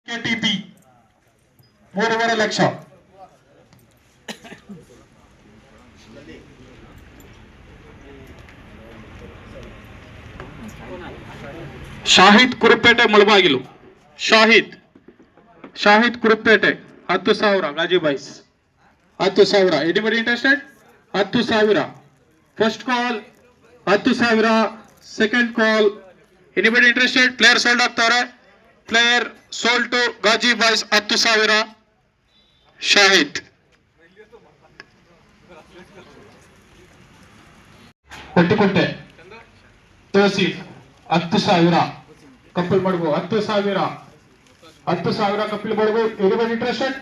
ಕೆಟಿಪಿ 3.5 lakh. Shahid Kurupete Mulbagal. Shahid Kurupete 10,000 Gazi boys 10,000. Anybody interested? 10,000 first call 10,000 second call. Anybody interested? Player sold ಆಗ್ತಾರೆ. Player sold to Gazi boys 10,000 Shahid. ಕೊಟ್ಟಿಕೊಟ್ಟೆ Tahseef 10,000 Kappal Madagu 10,000 Kappal Madagu. Anybody interested?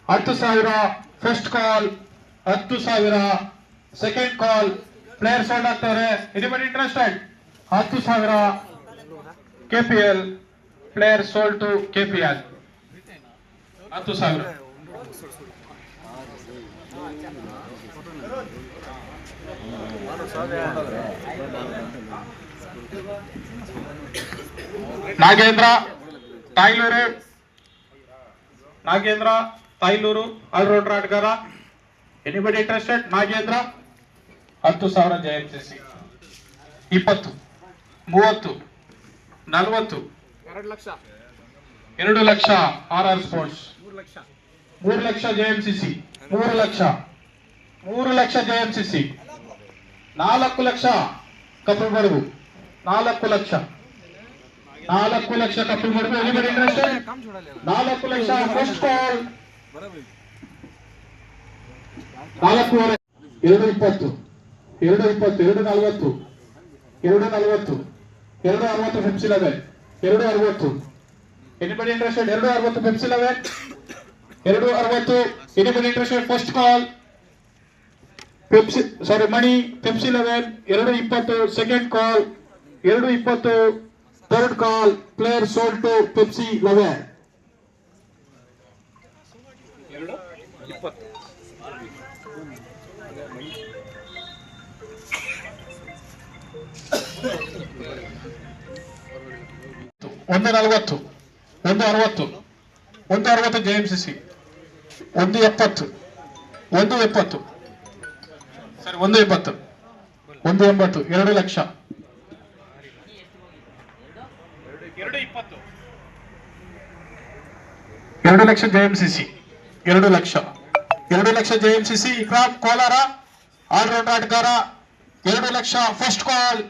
10,000 first call 10,000 second call. Player sold ಆಗ್ತಾರೆ. Anybody interested? 10,000 KPL. Player sold to KPL 10,000. Nagendra Tayalur all rounder ಆಟಗಾರ. Anybody interested? Nagendra 10,000 JMCC. 20 30 40 2 lakh RR sports. 3 lakh JMCC. 3 lakh JMCC. 4 lakh Kappal Madagu. 4 lakh Kappal Madagu. Anybody interested? 4 lakh first call 4.5. 220 240 260 Pepsi 11 260. Anybody interested? 260 Pepsi 11 260. Anybody interested? First call Mani Pepsi 11 220 second call 220 third call. Player sold to Pepsi 11 140 160 JMCC. 170 ಸರಿ 180 2 lakh 2 lakh JMCC. 2 lakh ಜೆಎಂಸಿಸಿ. Ikram Kolar all rounder ಆಟಗಾರ. 2 lakh first call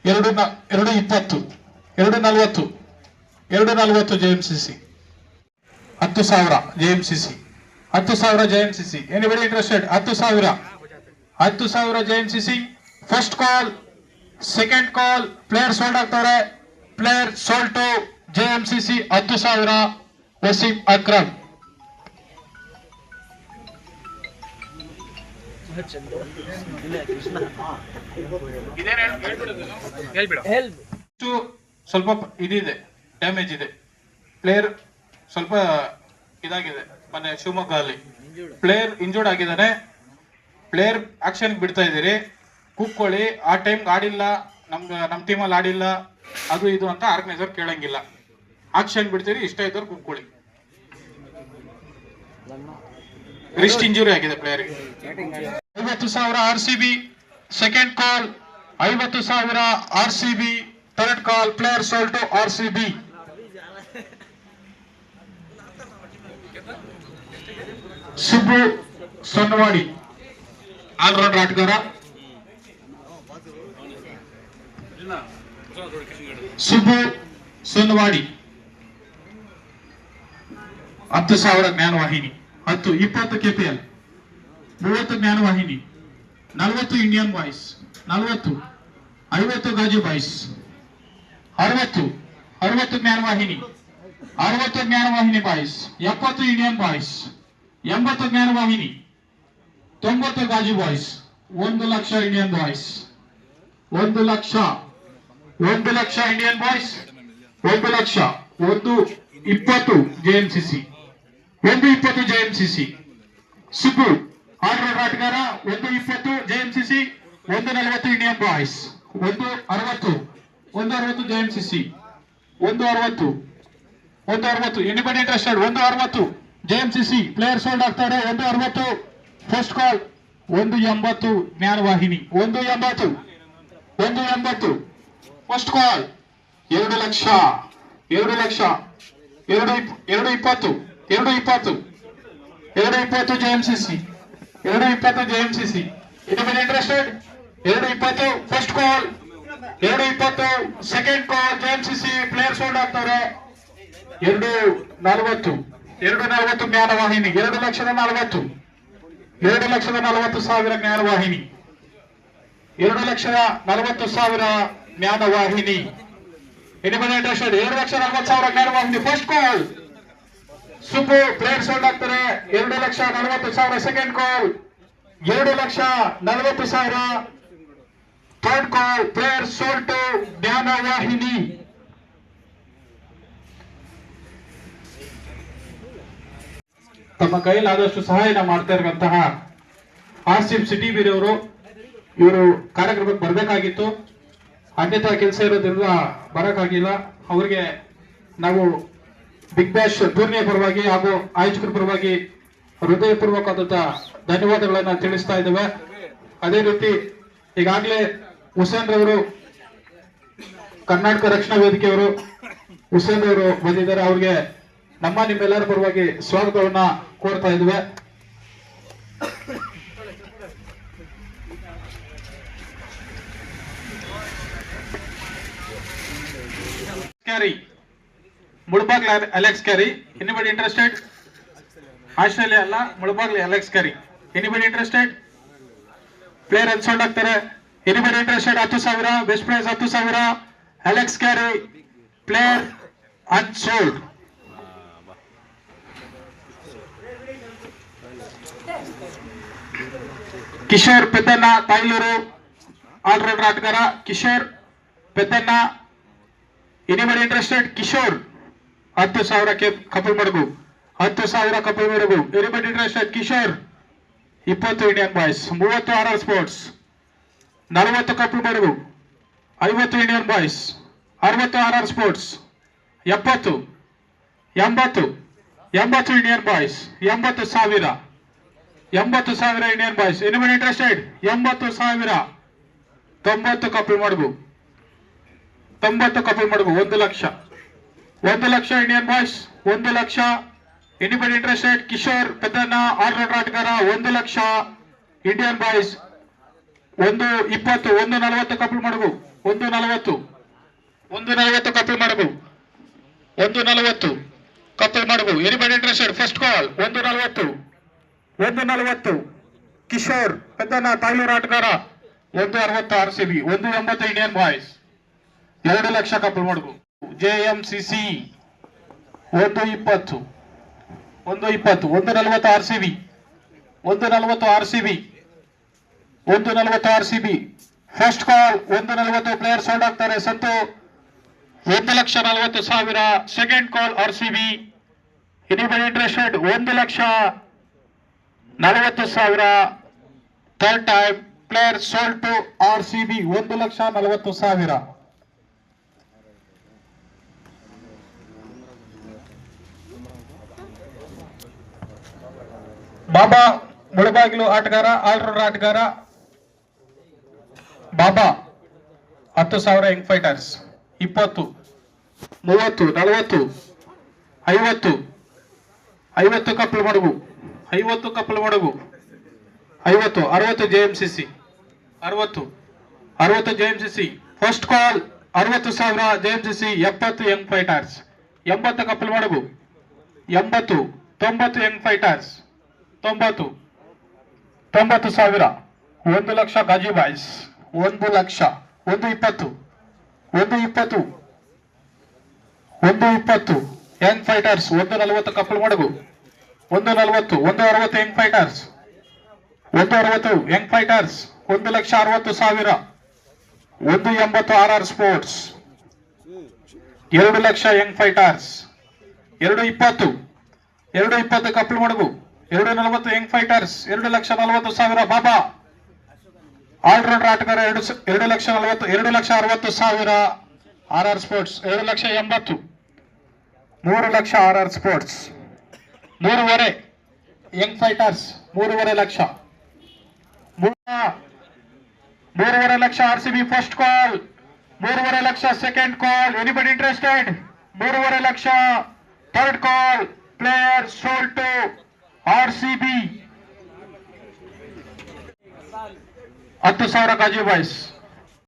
220 240 JMCC. 10,000 JMCC. 10,000 JMCC. Anybody interested? 10,000 JMCC. First call second call. Player sold ಆಗ್ತಾರೆ. Player sold to JMCC 10,000 Waseem Akram. ಸ್ವಲ್ಪ ಇದಿದೆ, damage ಇದೆ. Player ಸ್ವಲ್ಪ ಇದಾಗಿದೆ. ಮೊನ್ನೆ ಶಿವಮೊಗ್ಗ ಅಲ್ಲಿ ಪ್ಲೇಯರ್ ಇಂಜೂರ್ಡ್ ಆಗಿದ್ದಾನೆ. ಪ್ಲೇಯರ್ ಆಕ್ಷನ್ ಬಿಡ್ತಾ ಇದ್ದೀರಿ, ಕೂತ್ಕೊಳ್ಳಿ. ಆ ಟೈಮ್ ಆಡಿಲ್ಲ, ನಮ್ಮ ಟೀಮಲ್ಲಿ ಆಡಿಲ್ಲ, ಅದು ಇದು ಅಂತ ಆರ್ಗನೈಸರ್ ಕೇಳಂಗಿಲ್ಲ. ಆಕ್ಷನ್ ಬಿಡ್ತೀರಿ, ಇಷ್ಟ ಇದ್ದವ್ರು ಕೂತ್ಕೊಳ್ಳಿ. ರಿಸ್ಟ್ ಇಂಜುರಿ ಆಗಿದೆ ಪ್ಲೇಯರ್ಗೆ. 50,000 RCB second call. 50,000 RCB third call. Player sold to RCB. Subbu Sonnavadi all rounder ಆಟಗಾರ. Subbu Sonnavadi 10,000 Gnanavahini. 20 KPL. 30 Gnanavahini. 40 Indian boys. 50 Gaju boys. 60 Gnanavahini. 60 Gnanavahini boys. 70 Indian boys. 80 Gnanavahini. 90 Gaju boys. 1 lakh Indian boys. 1 lakh Indian boys. 1 lakh 120 JMCC. 120 JMCC. Subbu all rounder ಆಟಗಾರ. 120 JMCC. 140 Indian boys. 160 JMCC. 160 160. Anybody interested 160. JMCC player sold ಆಗ್ತಾರೆ 160. First call 180. Gnanavahini 180. First call 2 lakh 220. JMCC 220. Anybody interested 220. First call 220. Second call JMCC player sold ಆಗ್ತಾರೆ 240. Gnanavahini 2,40,000. 2,40,000 Gnanavahini 2,40,000 Gnanavahini. Anybody interested 2,40,000 Gnanavahini. First call Subbu player sold ಆಗ್ತಾರೆ 2,40,000. Second call 2,40,000. Third call player sold to Gnanavahini. ತಮ್ಮ ಕೈಲಾದಷ್ಟು ಸಹಾಯನ ಮಾಡ್ತಾ ಇರುವಂತಹ RCM city ಬೀರವರು ಇವರು ಕಾರ್ಯಕ್ರಮಕ್ಕೆ ಬರಬೇಕಾಗಿತ್ತು, ಅನ್ಯತಾ ಕೆಲಸ ಇರೋದ್ರಿಂದ ಬರಕ್ಕಾಗಿಲ್ಲ. ಅವರಿಗೆ ನಾವು ಬಿಗ್ ಬ್ಯಾಶ್ ಟೂರ್ನಿಯ ಪರವಾಗಿ ಹಾಗೂ ಆಯೋಜಕರ ಪರವಾಗಿ ಹೃದಯಪೂರ್ವಕವಾದಂತಹ ಧನ್ಯವಾದಗಳನ್ನ ತಿಳಿಸ್ತಾ ಇದ್ದೇವೆ. ಅದೇ ರೀತಿ ಈಗಾಗಲೇ ಹುಸೇನ್ ರವರು ಕರ್ನಾಟಕ ರಕ್ಷಣಾ ವೇದಿಕೆಯವರು ಹುಸೇನ್ ಅವರು ಬಂದಿದ್ದಾರೆ. ಅವ್ರಿಗೆ ನಮ್ಮ ನಿಮ್ಮೆಲ್ಲರ ಪರವಾಗಿ ಸ್ವಾಗತವನ್ನ ಕೋರ್ತಾ ಇದ್ವಿ. ಮುಳಬಾಗ್ಲ Alex Carey. Anybody interested? Australia ಅಲ್ಲ, ಮುಳಬಾಗ್ಲಿ Alex Carey. Anybody interested? Player unsold ಆಗ್ತಾರೆ. Anybody interested? 10,000 best price 10,000. Alex Carey player unsold. Kishore Peddanna Tayalur all rounder ಆಟಗಾರ Kishore Peddanna. Anybody interested? Kishore 10,000 Kapal Madagu 10,000 Kapal Madagu. Anybody interested? Kishore 20 Indian boys 30 RR sports 40 Kapal Madagu 50 Indian boys 60 RR sports 70 Indian boys 80,000 Indian boys. Anybody interested? 80,000 90 Kapal Madagu 1 lakh Indian boys 1 lakh. Anybody interested? Kishore Peddanna all rounder ಆಟಗಾರ 1 lakh Indian boys 120 140 Kapal Madagu 140 Kapal Madagu 140 Kapal Madagu. Anybody interested? First call 140 Kishore Peddanna Tayalur ಆಟಗಾರ 160 RCB 180 Indian boys 2 lakh Kapal Madagu. JMCC 120 140 RCB 140 RCB. First call 140 player sold ಆಗ್ತಾರೆ. Santhu 1,40,000. Second call RCB. Anybody interested? 1,40,000. Third time player sold to RCB 1,40,000. Baba Mulbagal ಆಟಗಾರ all rounder ಆಟಗಾರ Baba 10,000 young fighters 20 30 40 50 Kapal Madagu 50 60 JMCC 60 JMCC. First call 60,000 JMCC 70 young fighters 80 Kapal Madagu 90 young fighters 90,000 1 lakh Gazi boys 1 lakh 120 young fighters 140 Kapal Madagu 140 160 young fighters 160 young fighters 1,60,000 180 RR sports 2 lakh young fighters 220 Kapal ಮಡಗು 240 young fighters 2,40,000. ಬಾಬಾ all rounder ಆಟಗಾರ 2,60,000 RR sports 2,80,000 3 lakh RR sports. 3.5 young fighters 3.5 lakh. 3.5 lakh RCB first call. 3.5 lakh second call. Anybody interested? 3.5 lakh third call. Player sold to RCB. 10,000 kaju boys.